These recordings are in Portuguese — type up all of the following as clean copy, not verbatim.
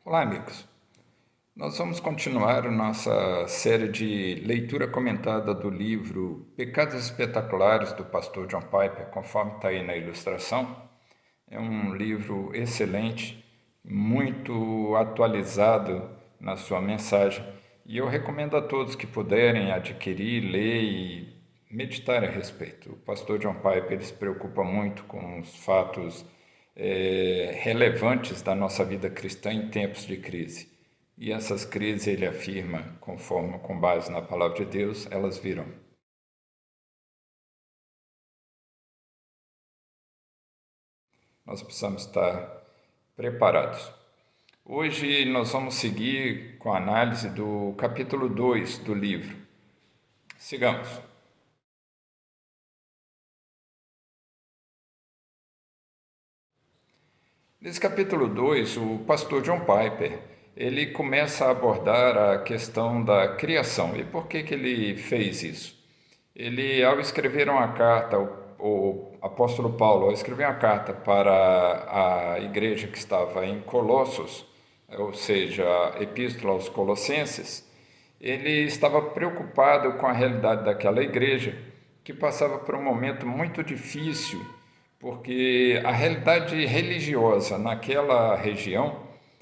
Olá, amigos. Nós vamos continuar a nossa série de leitura comentada do livro Pecados Espetaculares, do pastor John Piper, conforme está aí na ilustração. É um livro excelente, muito atualizado na sua mensagem, e eu recomendo a todos que puderem adquirir, ler e meditar a respeito. O pastor John Piper ele se preocupa muito com os fatos relevantes da nossa vida cristã em tempos de crise. E essas crises, ele afirma, com base na palavra de Deus, elas virão. Nós precisamos estar preparados. Hoje nós vamos seguir com a análise do capítulo 2 do livro. Sigamos. Nesse capítulo 2, o pastor John Piper, ele começa a abordar a questão da criação. E por que ele fez isso? Ele, ao escrever uma carta, o apóstolo Paulo, ao escrever uma carta para a igreja que estava em Colossos, ou seja, a epístola aos Colossenses, ele estava preocupado com a realidade daquela igreja, que passava por um momento muito difícil, porque a realidade religiosa naquela região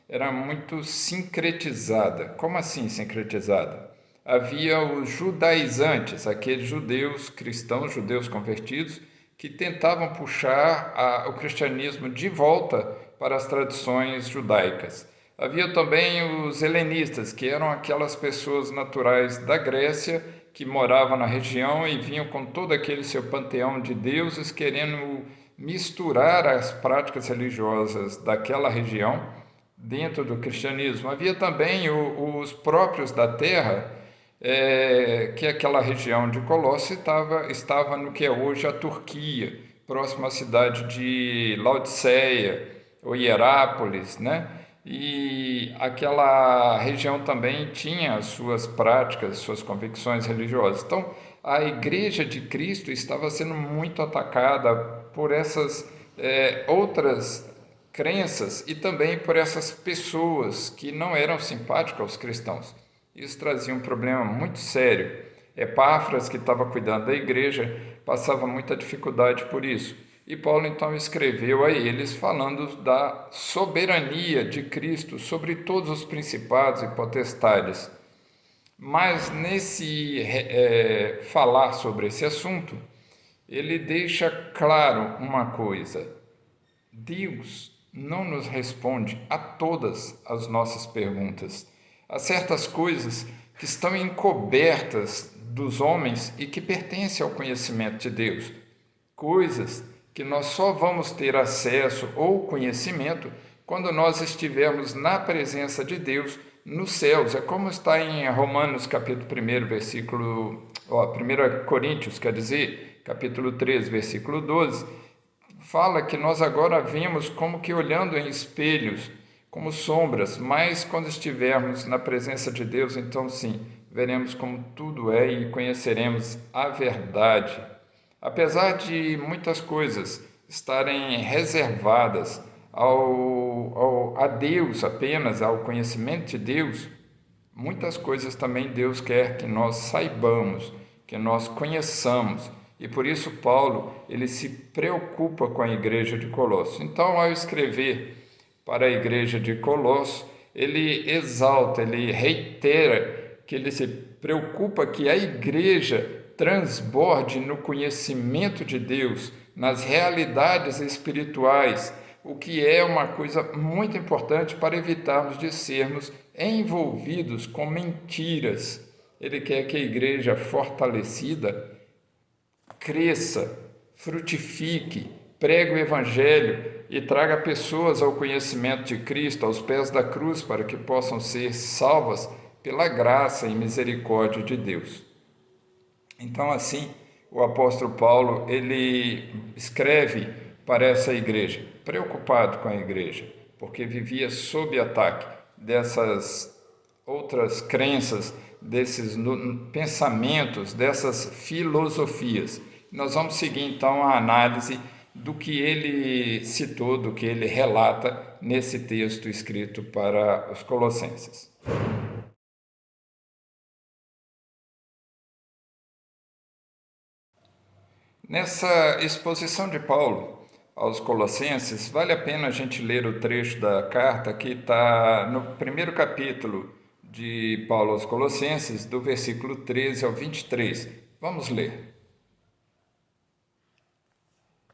era muito sincretizada. Como assim sincretizada? Havia os judaizantes, aqueles judeus cristãos, judeus convertidos, que tentavam puxar o cristianismo de volta para as tradições judaicas. Havia também os helenistas, que eram aquelas pessoas naturais da Grécia que moravam na região e vinham com todo aquele seu panteão de deuses, querendo misturar as práticas religiosas daquela região dentro do cristianismo. Havia também os próprios da terra, que aquela região de Colossos estava no que é hoje a Turquia, próximo à cidade de Laodiceia ou Hierápolis, né? E aquela região também tinha as suas práticas, suas convicções religiosas. Então, a Igreja de Cristo estava sendo muito atacada por essas outras crenças e também por essas pessoas que não eram simpáticas aos cristãos. Isso trazia um problema muito sério. Epáfras, que estava cuidando da igreja, passava muita dificuldade por isso. E Paulo então escreveu a eles falando da soberania de Cristo sobre todos os principados e potestades. Mas nesse falar sobre esse assunto, ele deixa claro uma coisa: Deus não nos responde a todas as nossas perguntas. Há certas coisas que estão encobertas dos homens e que pertencem ao conhecimento de Deus. Coisas que nós só vamos ter acesso ou conhecimento quando nós estivermos na presença de Deus nos céus. É como está em Romanos capítulo 1, versículo... 1 Coríntios, quer dizer, capítulo 3, versículo 12, fala que nós agora vemos como que olhando em espelhos, como sombras, mas quando estivermos na presença de Deus, então sim, veremos como tudo é e conheceremos a verdade. Apesar de muitas coisas estarem reservadas a Deus apenas, ao conhecimento de Deus, muitas coisas também Deus quer que nós saibamos, que nós conheçamos. E por isso Paulo, ele se preocupa com a igreja de Colossos. Então, ao escrever para a igreja de Colossos, ele exalta, ele reitera que ele se preocupa que a igreja transborde no conhecimento de Deus, nas realidades espirituais, o que é uma coisa muito importante para evitarmos de sermos envolvidos com mentiras. Ele quer que a igreja fortalecida cresça, frutifique, pregue o evangelho e traga pessoas ao conhecimento de Cristo, aos pés da cruz, para que possam ser salvas pela graça e misericórdia de Deus. Então, assim, o apóstolo Paulo, ele escreve para essa igreja, preocupado com a igreja, porque vivia sob ataque dessas outras crenças, desses pensamentos, dessas filosofias. Nós vamos seguir então a análise do que ele citou, do que ele relata nesse texto escrito para os Colossenses. Nessa exposição de Paulo aos Colossenses, vale a pena a gente ler o trecho da carta que está no primeiro capítulo de Paulo aos Colossenses, do versículo 13 ao 23. Vamos ler.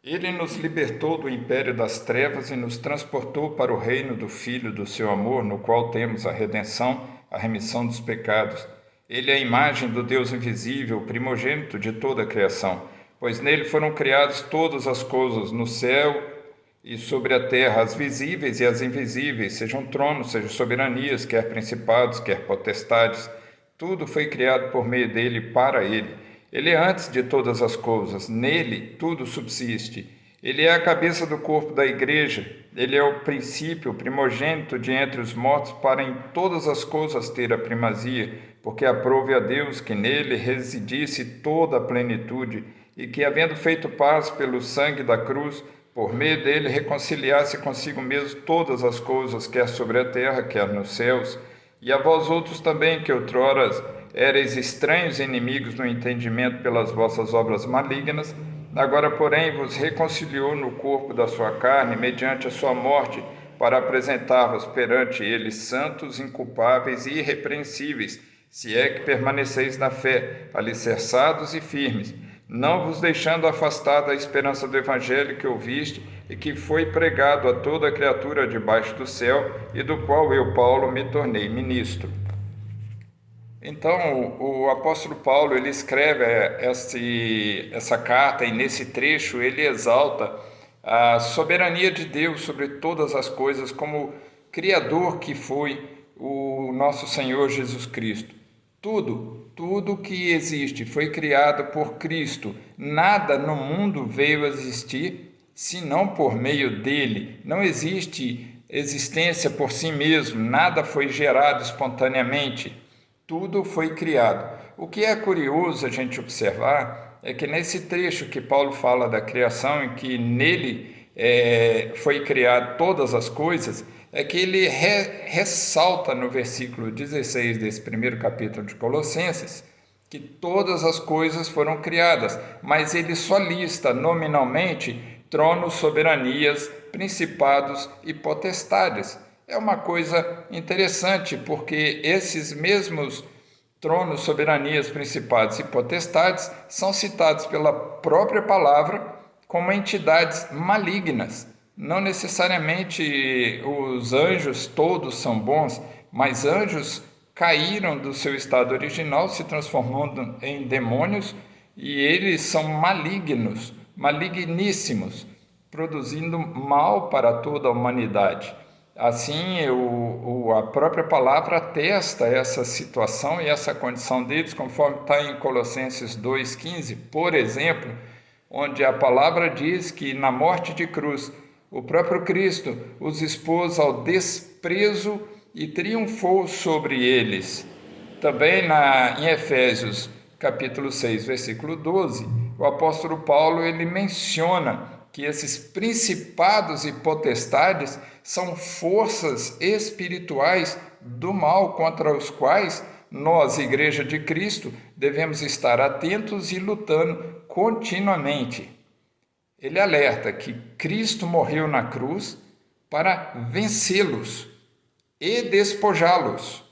Ele nos libertou do império das trevas e nos transportou para o reino do Filho do seu amor, no qual temos a redenção, a remissão dos pecados. Ele é a imagem do Deus invisível, primogênito de toda a criação, pois nele foram criadas todas as coisas no céu e sobre a terra, as visíveis e as invisíveis, sejam tronos, sejam soberanias, quer principados, quer potestades. Tudo foi criado por meio dele e para ele. Ele é antes de todas as coisas, nele tudo subsiste. Ele é a cabeça do corpo da igreja, ele é o princípio, o primogênito de entre os mortos, para em todas as coisas ter a primazia, porque aprove a Deus que nele residisse toda a plenitude, e que, havendo feito paz pelo sangue da cruz, por meio dele reconciliasse consigo mesmo todas as coisas, quer sobre a terra, quer nos céus. E a vós outros também, que outrora éreis estranhos e inimigos no entendimento pelas vossas obras malignas, agora, porém, vos reconciliou no corpo da sua carne, mediante a sua morte, para apresentar-vos perante ele santos, inculpáveis e irrepreensíveis, se é que permaneceis na fé, alicerçados e firmes, não vos deixando afastar da esperança do evangelho que ouviste e que foi pregado a toda criatura debaixo do céu, e do qual eu, Paulo, me tornei ministro. Então, o apóstolo Paulo, ele escreve essa carta, e nesse trecho ele exalta a soberania de Deus sobre todas as coisas, como Criador que foi o nosso Senhor Jesus Cristo. Tudo que existe foi criado por Cristo. Nada no mundo veio a existir senão por meio dele. Não existe existência por si mesmo, nada foi gerado espontaneamente. Tudo foi criado. O que é curioso a gente observar é que nesse trecho que Paulo fala da criação, em que nele foi criado todas as coisas, é que ele ressalta no versículo 16 desse primeiro capítulo de Colossenses que todas as coisas foram criadas, mas ele só lista nominalmente tronos, soberanias, principados e potestades. É uma coisa interessante, porque esses mesmos tronos, soberanias, principados e potestades são citados pela própria palavra como entidades malignas. Não necessariamente os anjos todos são bons, mas anjos caíram do seu estado original, se transformando em demônios, e eles são malignos, maligníssimos, produzindo mal para toda a humanidade. Assim, a própria palavra atesta essa situação e essa condição deles, conforme está em Colossenses 2,15, por exemplo, onde a palavra diz que na morte de cruz, o próprio Cristo os expôs ao desprezo e triunfou sobre eles. Também em Efésios, capítulo 6, versículo 12, o apóstolo Paulo ele menciona que esses principados e potestades são forças espirituais do mal contra os quais nós, Igreja de Cristo, devemos estar atentos e lutando continuamente. Ele alerta que Cristo morreu na cruz para vencê-los e despojá-los.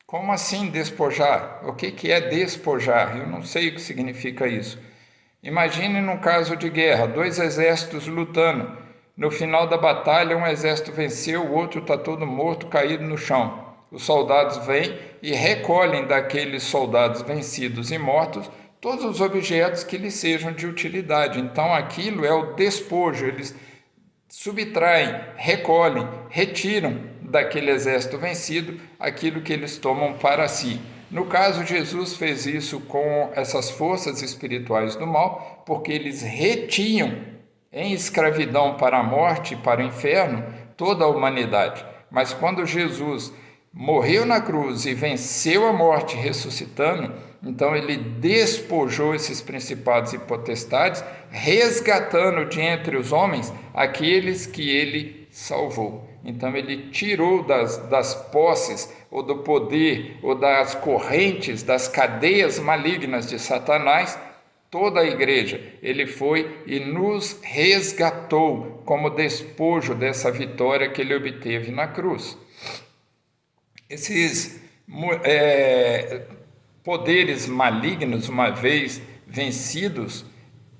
Como assim despojar? O que é despojar? Eu não sei o que significa isso. Imagine num caso de guerra, dois exércitos lutando. No final da batalha, um exército venceu, o outro está todo morto, caído no chão. Os soldados vêm e recolhem daqueles soldados vencidos e mortos todos os objetos que lhes sejam de utilidade. Então aquilo é o despojo, eles subtraem, recolhem, retiram daquele exército vencido aquilo que eles tomam para si. No caso, Jesus fez isso com essas forças espirituais do mal, porque eles retinham em escravidão para a morte, para o inferno, toda a humanidade. Mas quando Jesus morreu na cruz e venceu a morte ressuscitando, então ele despojou esses principados e potestades, resgatando de entre os homens aqueles que ele salvou. Então ele tirou das posses, ou do poder, ou das correntes, das cadeias malignas de Satanás, toda a igreja. Ele foi e nos resgatou como despojo dessa vitória que ele obteve na cruz. Esses poderes malignos, uma vez vencidos,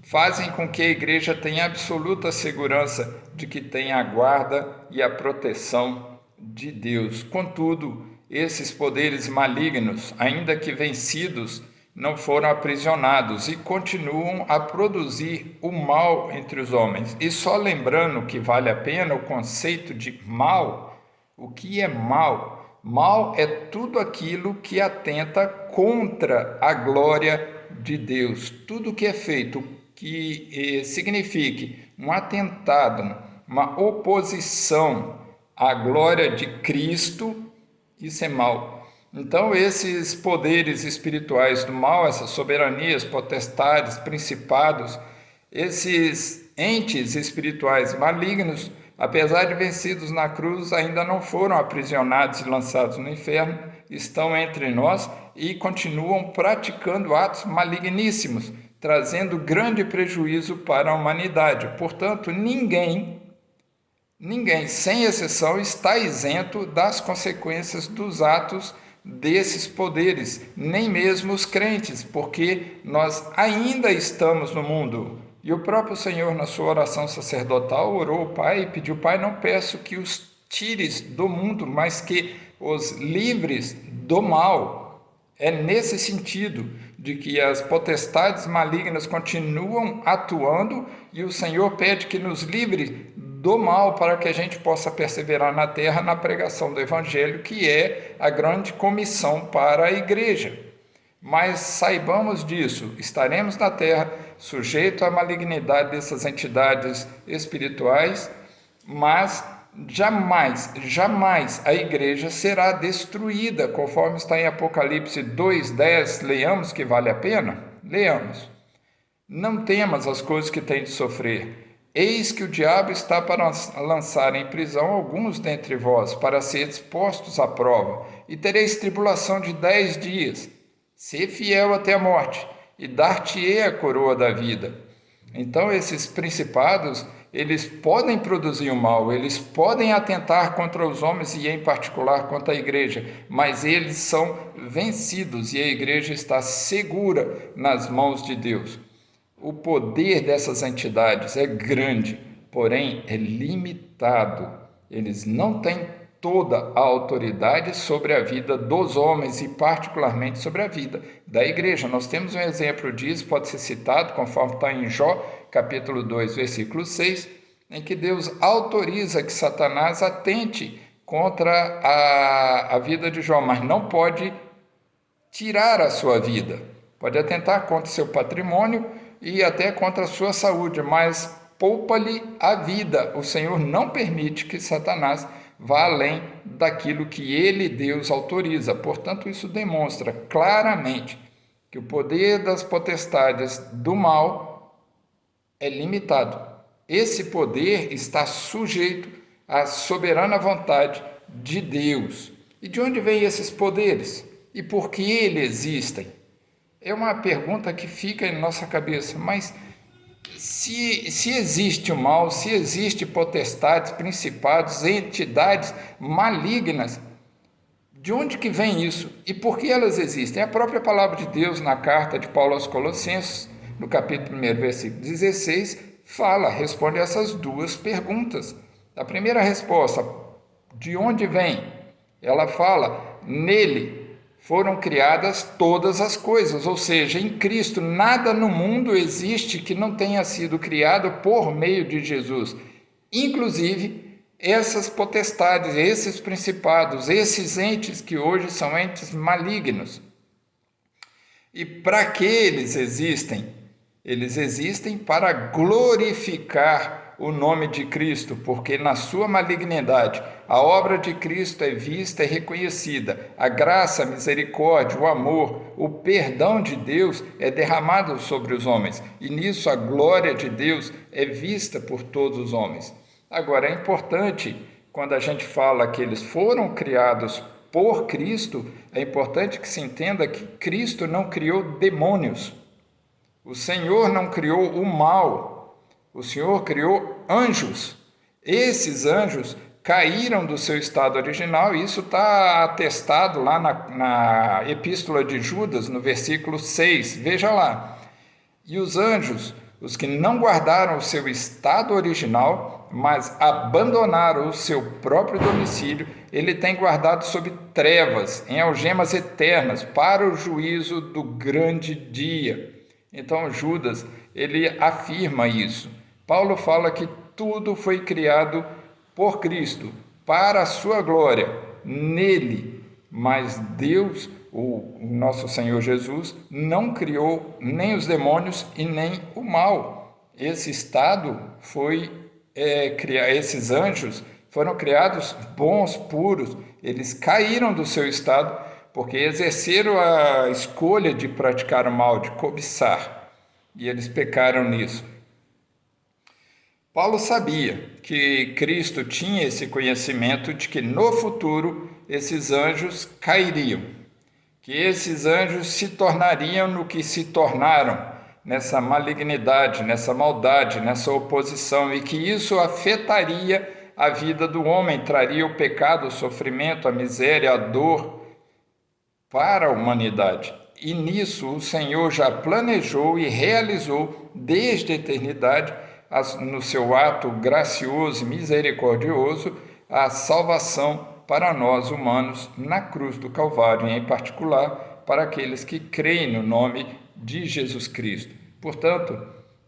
fazem com que a igreja tenha absoluta segurança de que tem a guarda e a proteção de Deus. Contudo, esses poderes malignos, ainda que vencidos, não foram aprisionados e continuam a produzir o mal entre os homens. E só lembrando que vale a pena o conceito de mal. O que é mal? Mal é tudo aquilo que atenta contra a glória de Deus. Tudo que é feito que signifique um atentado, uma oposição à glória de Cristo, isso é mal. Então, esses poderes espirituais do mal, essas soberanias, potestades, principados, esses entes espirituais malignos, apesar de vencidos na cruz, ainda não foram aprisionados e lançados no inferno, estão entre nós e continuam praticando atos maligníssimos, trazendo grande prejuízo para a humanidade. Portanto, ninguém, sem exceção, está isento das consequências dos atos desses poderes, nem mesmo os crentes, porque nós ainda estamos no mundo. E o próprio Senhor, na sua oração sacerdotal, orou ao Pai e pediu: Pai, não peço que os tires do mundo, mas que os livres do mal. É nesse sentido de que as potestades malignas continuam atuando e o Senhor pede que nos livre do mal para que a gente possa perseverar na terra na pregação do Evangelho, que é a grande comissão para a igreja. Mas saibamos disso, estaremos na terra sujeitos à malignidade dessas entidades espirituais, mas jamais a igreja será destruída, conforme está em Apocalipse 2:10. Leamos, que vale a pena? Leamos. Não temas as coisas que tem de sofrer. Eis que o diabo está para lançar em prisão alguns dentre vós, para seres postos à prova, e tereis tribulação de 10 dias. Sê fiel até a morte, e dar-te-ei a coroa da vida. Então, esses principados, eles podem produzir o mal, eles podem atentar contra os homens e, em particular, contra a igreja, mas eles são vencidos e a igreja está segura nas mãos de Deus. O poder dessas entidades é grande, porém é limitado. Eles não têm toda a autoridade sobre a vida dos homens e particularmente sobre a vida da igreja. Nós temos um exemplo disso, pode ser citado conforme está em Jó, capítulo 2, versículo 6, em que Deus autoriza que Satanás atente contra a vida de Jó, mas não pode tirar a sua vida. Pode atentar contra o seu patrimônio e até contra a sua saúde, mas poupa-lhe a vida. O Senhor não permite que Satanás vá além daquilo que ele, Deus, autoriza. Portanto, isso demonstra claramente que o poder das potestades do mal é limitado. Esse poder está sujeito à soberana vontade de Deus. E de onde vêm esses poderes? E por que eles existem? É uma pergunta que fica em nossa cabeça, mas se existe o mal, se existe potestades, principados, entidades malignas, de onde que vem isso? E por que elas existem? A própria palavra de Deus, na carta de Paulo aos Colossenses, no capítulo 1, versículo 16, responde essas duas perguntas. A primeira resposta, de onde vem? Ela fala, nele foram criadas todas as coisas, ou seja, em Cristo nada no mundo existe que não tenha sido criado por meio de Jesus. Inclusive, essas potestades, esses principados, esses entes que hoje são entes malignos. E para que eles existem? Eles existem para glorificar o nome de Cristo, porque na sua malignidade a obra de Cristo é vista e reconhecida. A graça, a misericórdia, o amor, o perdão de Deus é derramado sobre os homens. E nisso a glória de Deus é vista por todos os homens. Agora, é importante, quando a gente fala que eles foram criados por Cristo, é importante que se entenda que Cristo não criou demônios. O Senhor não criou o mal. O Senhor criou anjos. Esses anjos caíram do seu estado original, e isso está atestado lá na Epístola de Judas, no versículo 6. Veja lá. E os anjos, os que não guardaram o seu estado original, mas abandonaram o seu próprio domicílio, ele tem guardado sob trevas, em algemas eternas, para o juízo do grande dia. Então Judas, ele afirma isso. Paulo fala que tudo foi criado por Cristo, para a sua glória, nele. Mas Deus, o nosso Senhor Jesus, não criou nem os demônios e nem o mal. Esse estado foi esses anjos foram criados bons, puros. Eles caíram do seu estado porque exerceram a escolha de praticar o mal, de cobiçar, e eles pecaram nisso. Paulo sabia que Cristo tinha esse conhecimento de que no futuro esses anjos cairiam, que esses anjos se tornariam no que se tornaram, nessa malignidade, nessa maldade, nessa oposição, e que isso afetaria a vida do homem, traria o pecado, o sofrimento, a miséria, a dor para a humanidade. E nisso o Senhor já planejou e realizou desde a eternidade, no seu ato gracioso e misericordioso, a salvação para nós humanos na cruz do Calvário, e em particular para aqueles que creem no nome de Jesus Cristo. Portanto,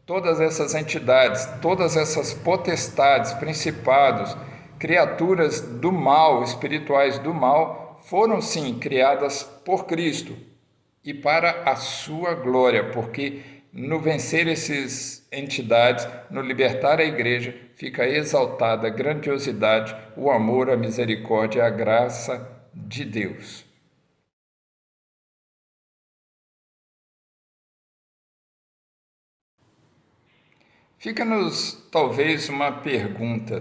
todas essas entidades, todas essas potestades, principados, criaturas do mal, espirituais do mal, foram sim criadas por Cristo e para a sua glória, porque no vencer essas entidades, no libertar a igreja, fica exaltada a grandiosidade, o amor, a misericórdia e a graça de Deus. Fica-nos talvez uma pergunta.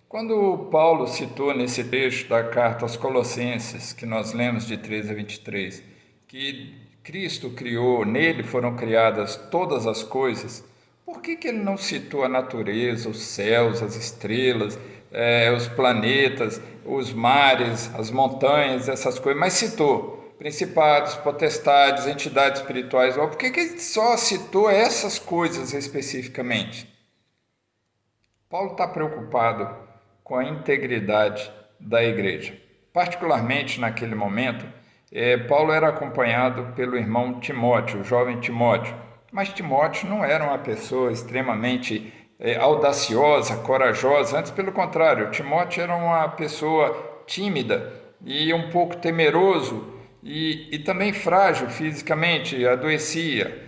Quando Paulo citou nesse trecho da carta aos Colossenses, que nós lemos de 13 a 23, que Cristo criou, nele foram criadas todas as coisas, por que ele não citou a natureza, os céus, as estrelas, os planetas, os mares, as montanhas, essas coisas, mas citou principados, potestades, entidades espirituais? Por que ele só citou essas coisas especificamente? Paulo está preocupado com a integridade da igreja. Particularmente naquele momento, Paulo era acompanhado pelo irmão Timóteo, o jovem Timóteo. Mas Timóteo não era uma pessoa extremamente audaciosa, corajosa. Antes, pelo contrário, Timóteo era uma pessoa tímida e um pouco temeroso, e também frágil fisicamente, adoecia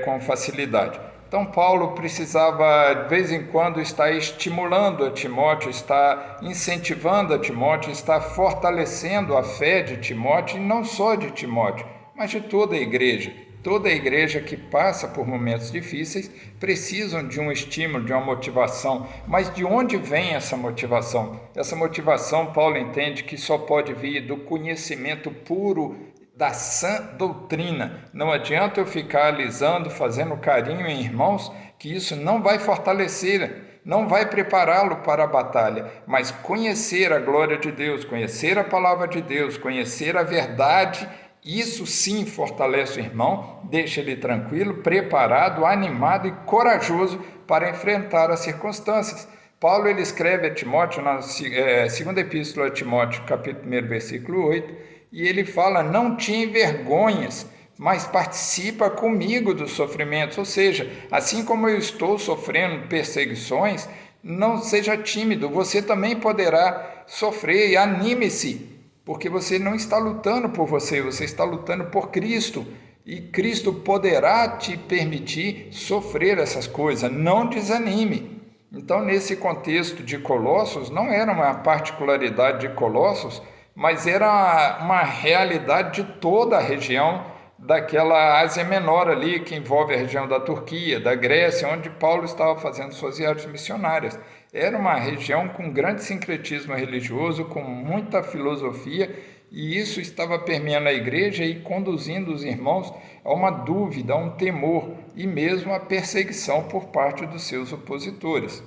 com facilidade. Então Paulo precisava de vez em quando estar estimulando a Timóteo, estar incentivando a Timóteo, estar fortalecendo a fé de Timóteo, e não só de Timóteo, mas de toda a igreja. Toda a igreja que passa por momentos difíceis precisam de um estímulo, de uma motivação. Mas de onde vem essa motivação? Essa motivação, Paulo entende que só pode vir do conhecimento puro da sã doutrina. Não adianta eu ficar alisando, fazendo carinho em irmãos, que isso não vai fortalecer, não vai prepará-lo para a batalha. Mas conhecer a glória de Deus, conhecer a palavra de Deus, conhecer a verdade, isso sim fortalece o irmão, deixa ele tranquilo, preparado, animado e corajoso para enfrentar as circunstâncias. Paulo ele escreve a Timóteo, na segunda epístola a Timóteo, capítulo 1, versículo 8, e ele fala: não te envergonhes, mas participa comigo dos sofrimentos. Ou seja, assim como eu estou sofrendo perseguições, não seja tímido, você também poderá sofrer, e anime-se, porque você não está lutando por você, você está lutando por Cristo, e Cristo poderá te permitir sofrer essas coisas. Não desanime. Então, nesse contexto de Colossos, não era uma particularidade de Colossos, mas era uma realidade de toda a região daquela Ásia Menor ali, que envolve a região da Turquia, da Grécia, onde Paulo estava fazendo suas viagens missionárias. Era uma região com grande sincretismo religioso, com muita filosofia, e isso estava permeando a igreja e conduzindo os irmãos a uma dúvida, a um temor e mesmo a perseguição por parte dos seus opositores.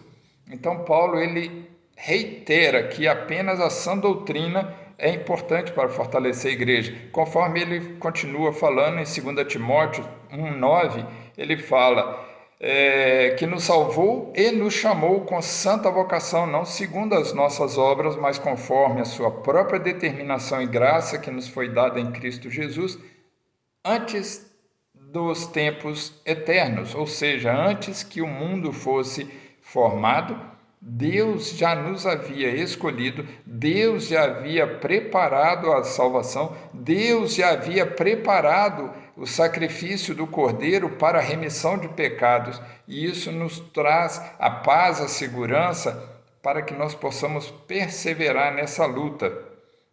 Então Paulo ele reitera que apenas a sã doutrina é importante para fortalecer a igreja. Conforme ele continua falando em 2 Timóteo 1,9, ele fala que nos salvou e nos chamou com santa vocação, não segundo as nossas obras, mas conforme a sua própria determinação e graça que nos foi dada em Cristo Jesus, antes dos tempos eternos, ou seja, antes que o mundo fosse formado, Deus já nos havia escolhido, Deus já havia preparado a salvação, Deus já havia preparado o sacrifício do Cordeiro para a remissão de pecados, e isso nos traz a paz, a segurança, para que nós possamos perseverar nessa luta.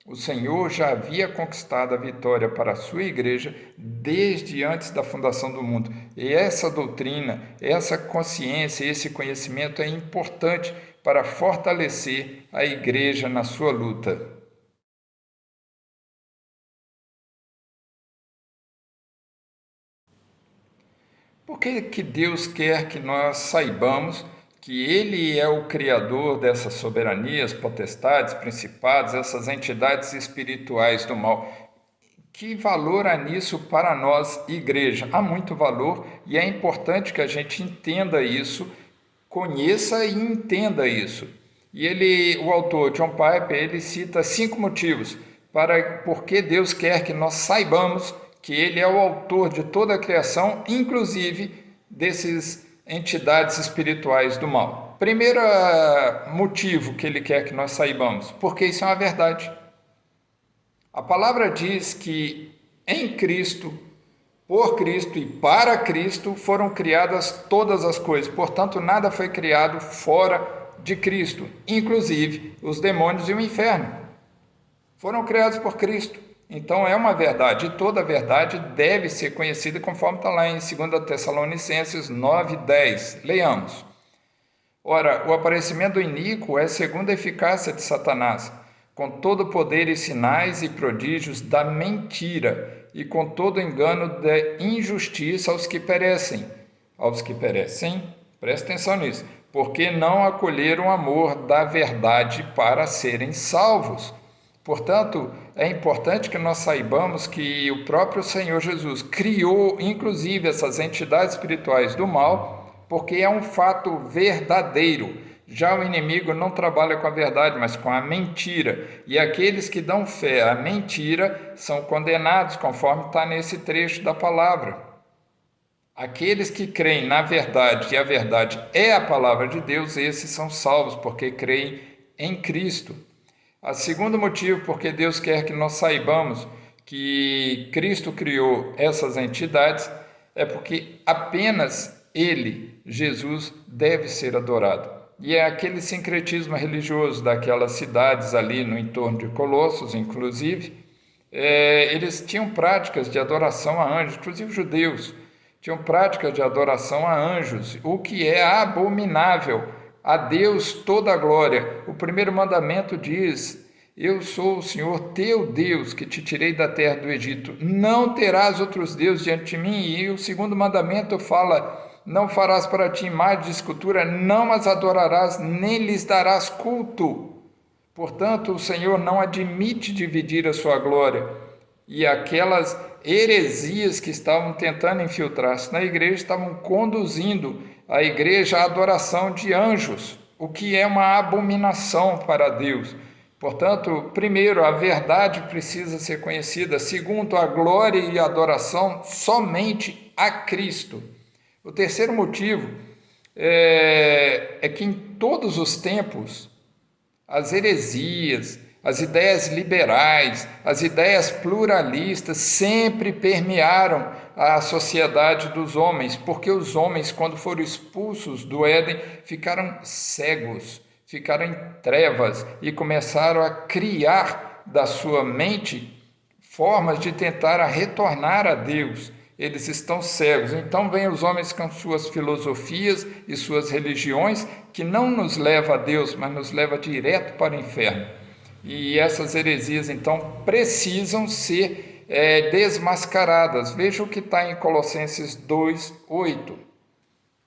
O Senhor já havia conquistado a vitória para a sua igreja desde antes da fundação do mundo. E essa doutrina, essa consciência, esse conhecimento é importante para fortalecer a igreja na sua luta. Por que Deus quer que nós saibamos que Ele é o Criador dessas soberanias, potestades, principados, essas entidades espirituais do mal? Que valor há nisso para nós, igreja? Há muito valor e é importante que a gente entenda isso, conheça e entenda isso. E o autor John Piper, ele cita 5 motivos por que Deus quer que nós saibamos que Ele é o autor de toda a criação, inclusive desses entidades espirituais do mal. Primeiro motivo que Ele quer que nós saibamos, porque isso é uma verdade. A palavra diz que em Cristo, por Cristo e para Cristo foram criadas todas as coisas. Portanto, nada foi criado fora de Cristo, inclusive os demônios e o inferno. Foram criados por Cristo. Então é uma verdade, e toda verdade deve ser conhecida conforme está lá em 2 Tessalonicenses 9:10. Leiamos. Ora, o aparecimento do iníquo é segundo a eficácia de Satanás, com todo poder e sinais e prodígios da mentira, e com todo engano da injustiça aos que perecem. Aos que perecem, presta atenção nisso, porque não acolheram o amor da verdade para serem salvos. Portanto, é importante que nós saibamos que o próprio Senhor Jesus criou, inclusive, essas entidades espirituais do mal, porque é um fato verdadeiro. Já o inimigo não trabalha com a verdade, mas com a mentira. E aqueles que dão fé à mentira são condenados, conforme está nesse trecho da palavra. Aqueles que creem na verdade, e a verdade é a palavra de Deus, esses são salvos, porque creem em Cristo. O segundo motivo porque Deus quer que nós saibamos que Cristo criou essas entidades é porque apenas Ele, Jesus, deve ser adorado. E é aquele sincretismo religioso daquelas cidades ali no entorno de Colossos, inclusive, eles tinham práticas de adoração a anjos, inclusive judeus, tinham práticas de adoração a anjos, o que é abominável. A Deus toda a glória. O primeiro mandamento diz: eu sou o Senhor teu Deus, que te tirei da terra do Egito. Não terás outros deuses diante de mim. E o segundo mandamento fala: não farás para ti imagem de escultura, não as adorarás, nem lhes darás culto. Portanto, o Senhor não admite dividir a sua glória. E aquelas heresias que estavam tentando infiltrar-se na igreja estavam conduzindo a igreja à adoração de anjos, o que é uma abominação para Deus. Portanto, primeiro, a verdade precisa ser conhecida. Segundo, a glória e a adoração somente a Cristo. O terceiro motivo é que em todos os tempos, as heresias, as ideias liberais, as ideias pluralistas sempre permearam a sociedade dos homens, porque os homens, quando foram expulsos do Éden, ficaram cegos, ficaram em trevas e começaram a criar da sua mente formas de tentar retornar a Deus. Eles estão cegos. Então vêm os homens com suas filosofias e suas religiões, que não nos leva a Deus, mas nos leva direto para o inferno. E essas heresias, então, precisam ser desmascaradas. Veja o que está em Colossenses 2:8.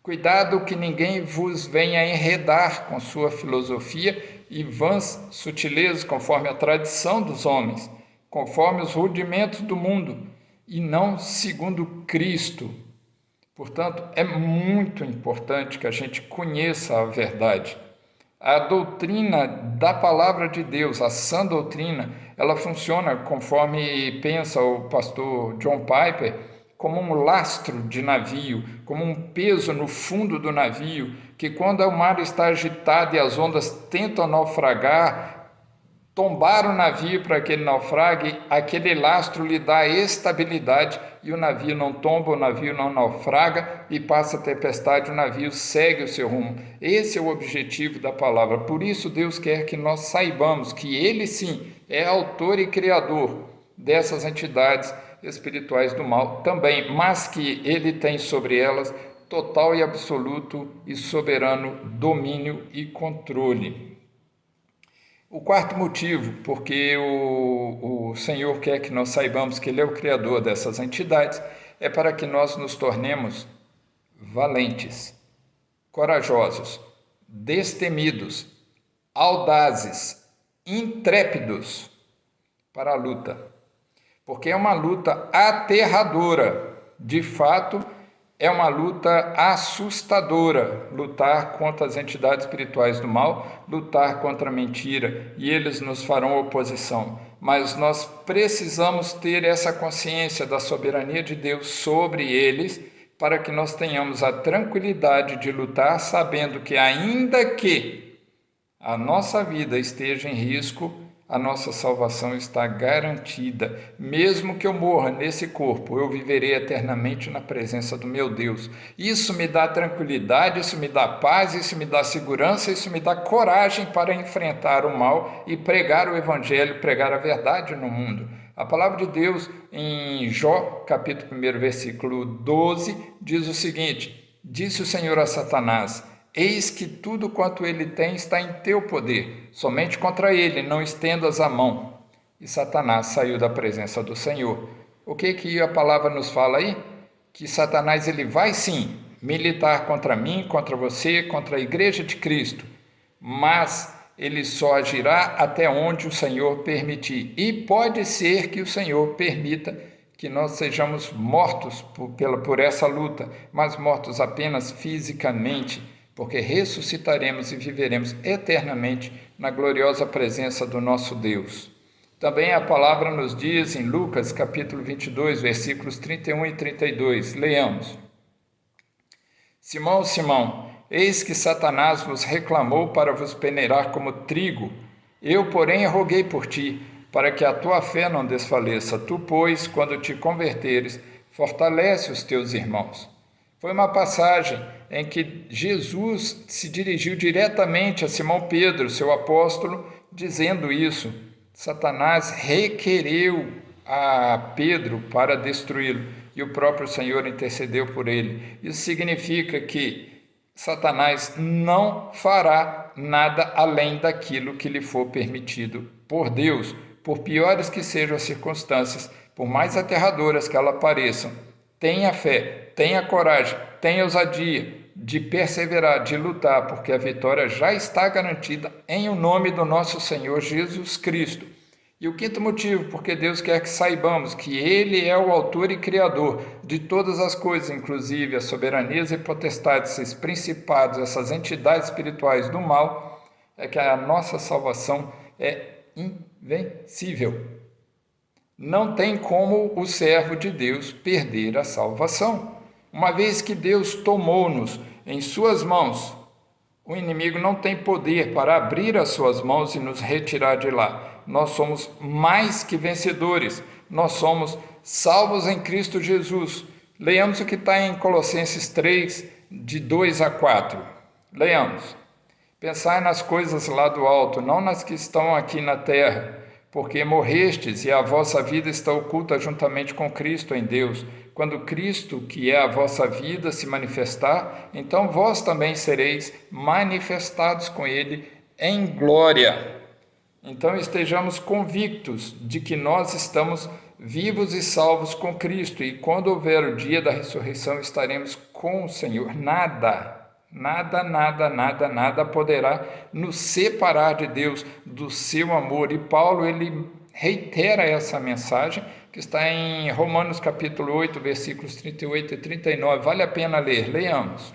Cuidado que ninguém vos venha enredar com sua filosofia e vãs sutilezas, conforme a tradição dos homens, conforme os rudimentos do mundo, e não segundo Cristo. Portanto, é muito importante que a gente conheça a verdade. A doutrina da palavra de Deus, a sã doutrina, ela funciona, conforme pensa o pastor John Piper, como um lastro de navio, como um peso no fundo do navio, que quando o mar está agitado e as ondas tentam naufragar, tombar o navio para que ele naufrague, aquele lastro lhe dá estabilidade e o navio não tomba, o navio não naufraga e passa a tempestade, o navio segue o seu rumo. Esse é o objetivo da palavra. Por isso Deus quer que nós saibamos que Ele sim é autor e criador dessas entidades espirituais do mal também, mas que Ele tem sobre elas total e absoluto e soberano domínio e controle. O quarto motivo, porque o Senhor quer que nós saibamos que Ele é o Criador dessas entidades, é para que nós nos tornemos valentes, corajosos, destemidos, audazes, intrépidos para a luta. Porque é uma luta aterradora, de fato, é uma luta assustadora, lutar contra as entidades espirituais do mal, lutar contra a mentira, e eles nos farão oposição. Mas nós precisamos ter essa consciência da soberania de Deus sobre eles, para que nós tenhamos a tranquilidade de lutar, sabendo que ainda que a nossa vida esteja em risco, a nossa salvação está garantida. Mesmo que eu morra nesse corpo, eu viverei eternamente na presença do meu Deus. Isso me dá tranquilidade, isso me dá paz, isso me dá segurança, isso me dá coragem para enfrentar o mal e pregar o Evangelho, pregar a verdade no mundo. A palavra de Deus em Jó, capítulo 1, versículo 12, diz o seguinte: disse o Senhor a Satanás: eis que tudo quanto ele tem está em teu poder, somente contra ele não estendas a mão. E Satanás saiu da presença do Senhor. O que a palavra nos fala aí? Que Satanás ele vai sim militar contra mim, contra você, contra a igreja de Cristo, mas ele só agirá até onde o Senhor permitir. E pode ser que o Senhor permita que nós sejamos mortos por essa luta, mas mortos apenas fisicamente, porque ressuscitaremos e viveremos eternamente na gloriosa presença do nosso Deus. Também a palavra nos diz em Lucas, capítulo 22, versículos 31 e 32. Leamos. Simão, Simão, eis que Satanás vos reclamou para vos peneirar como trigo. Eu, porém, roguei por ti, para que a tua fé não desfaleça. Tu, pois, quando te converteres, fortalece os teus irmãos. Foi uma passagem em que Jesus se dirigiu diretamente a Simão Pedro, seu apóstolo, dizendo isso. Satanás requereu a Pedro para destruí-lo e o próprio Senhor intercedeu por ele. Isso significa que Satanás não fará nada além daquilo que lhe for permitido por Deus, por piores que sejam as circunstâncias, por mais aterradoras que elas pareçam. Tenha fé, tenha coragem, tenha ousadia de perseverar, de lutar, porque a vitória já está garantida em o nome do nosso Senhor Jesus Cristo. E o quinto motivo, porque Deus quer que saibamos que Ele é o autor e criador de todas as coisas, inclusive as soberanias e potestades, esses principados, essas entidades espirituais do mal, é que a nossa salvação é invencível. Não tem como o servo de Deus perder a salvação. Uma vez que Deus tomou-nos em suas mãos, o inimigo não tem poder para abrir as suas mãos e nos retirar de lá. Nós somos mais que vencedores. Nós somos salvos em Cristo Jesus. Leiamos o que está em Colossenses 3, de 2 a 4. Leiamos. Pensai nas coisas lá do alto, não nas que estão aqui na terra, porque morrestes e a vossa vida está oculta juntamente com Cristo em Deus. Quando Cristo, que é a vossa vida, se manifestar, então vós também sereis manifestados com Ele em glória. Então estejamos convictos de que nós estamos vivos e salvos com Cristo, e quando houver o dia da ressurreição estaremos com o Senhor. Nada poderá nos separar de Deus, do seu amor. E Paulo, ele reitera essa mensagem que está em Romanos capítulo 8, versículos 38 e 39. Vale a pena ler, leiamos.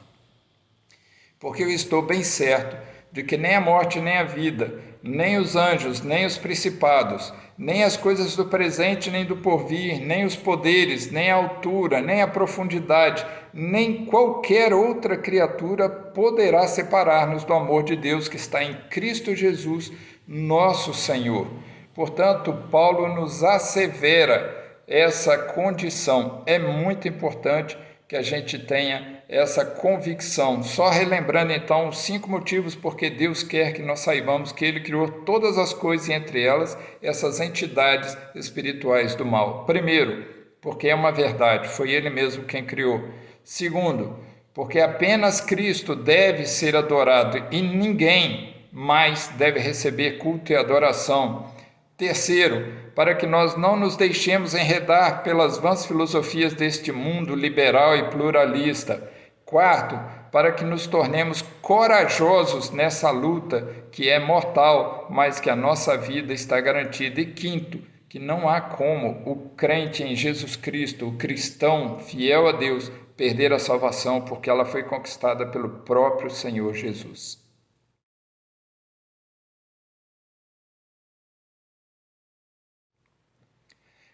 Porque eu estou bem certo de que nem a morte, nem a vida, nem os anjos, nem os principados, nem as coisas do presente, nem do porvir, nem os poderes, nem a altura, nem a profundidade, nem qualquer outra criatura poderá separar-nos do amor de Deus que está em Cristo Jesus, nosso Senhor. Portanto, Paulo nos assevera essa condição. É muito importante que a gente tenha essa convicção. Só relembrando então os 5 motivos porque Deus quer que nós saibamos que Ele criou todas as coisas e entre elas essas entidades espirituais do mal. Primeiro, porque é uma verdade, foi Ele mesmo quem criou. Segundo, porque apenas Cristo deve ser adorado e ninguém mais deve receber culto e adoração. Terceiro, para que nós não nos deixemos enredar pelas vãs filosofias deste mundo liberal e pluralista. Quarto, para que nos tornemos corajosos nessa luta que é mortal, mas que a nossa vida está garantida. E quinto, que não há como o crente em Jesus Cristo, o cristão fiel a Deus, perder a salvação, porque ela foi conquistada pelo próprio Senhor Jesus.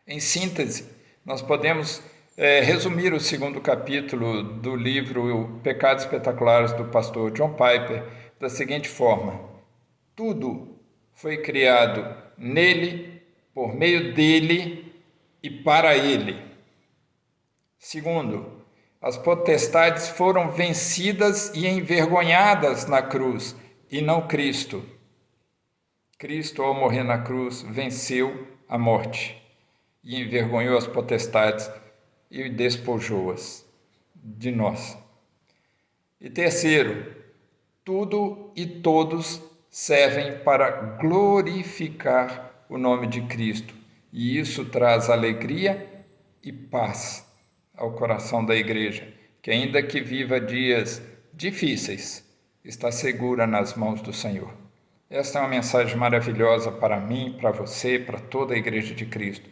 Em síntese, nós podemos resumir o 2º capítulo do livro Pecados Espetaculares do pastor John Piper da seguinte forma: tudo foi criado nele, por meio dele e para ele. Segundo, as potestades foram vencidas e envergonhadas na cruz, e não Cristo. Cristo, ao morrer na cruz, venceu a morte e envergonhou as potestades e despojou-as de nós. E terceiro, tudo e todos servem para glorificar o nome de Cristo, e isso traz alegria e paz ao coração da igreja, que ainda que viva dias difíceis, está segura nas mãos do Senhor. Esta é uma mensagem maravilhosa para mim, para você, para toda a igreja de Cristo.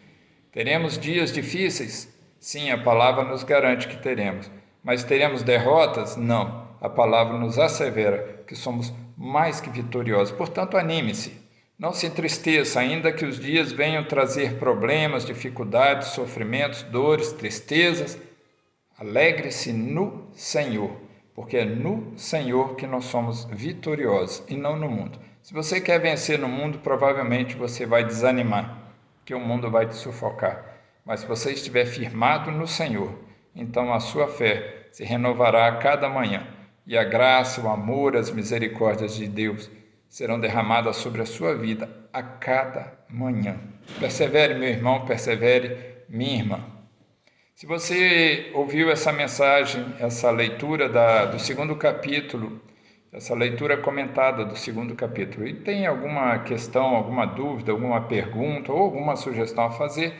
Teremos dias difíceis? Sim, a palavra nos garante que teremos. Mas teremos derrotas? Não. A palavra nos assevera que somos mais que vitoriosos. Portanto, anime-se. Não se entristeça, ainda que os dias venham trazer problemas, dificuldades, sofrimentos, dores, tristezas. Alegre-se no Senhor, porque é no Senhor que nós somos vitoriosos e não no mundo. Se você quer vencer no mundo, provavelmente você vai desanimar, que o mundo vai te sufocar. Mas se você estiver firmado no Senhor, então a sua fé se renovará a cada manhã, e a graça, o amor, as misericórdias de Deus serão derramadas sobre a sua vida a cada manhã. Persevere, meu irmão, persevere, minha irmã. Se você ouviu essa mensagem, essa leitura do 2º capítulo, essa leitura comentada do 2º capítulo, e tem alguma questão, alguma dúvida, alguma pergunta ou alguma sugestão a fazer,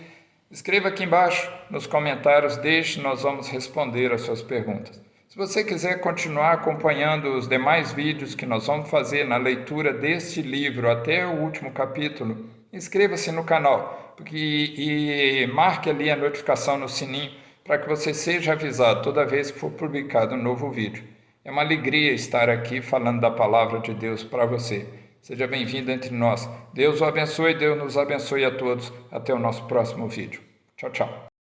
escreva aqui embaixo nos comentários, deixe, nós vamos responder as suas perguntas. Se você quiser continuar acompanhando os demais vídeos que nós vamos fazer na leitura deste livro até o último capítulo, inscreva-se no canal e marque ali a notificação no sininho para que você seja avisado toda vez que for publicado um novo vídeo. É uma alegria estar aqui falando da palavra de Deus para você. Seja bem-vindo entre nós. Deus o abençoe, Deus nos abençoe a todos. Até o nosso próximo vídeo. Tchau, tchau.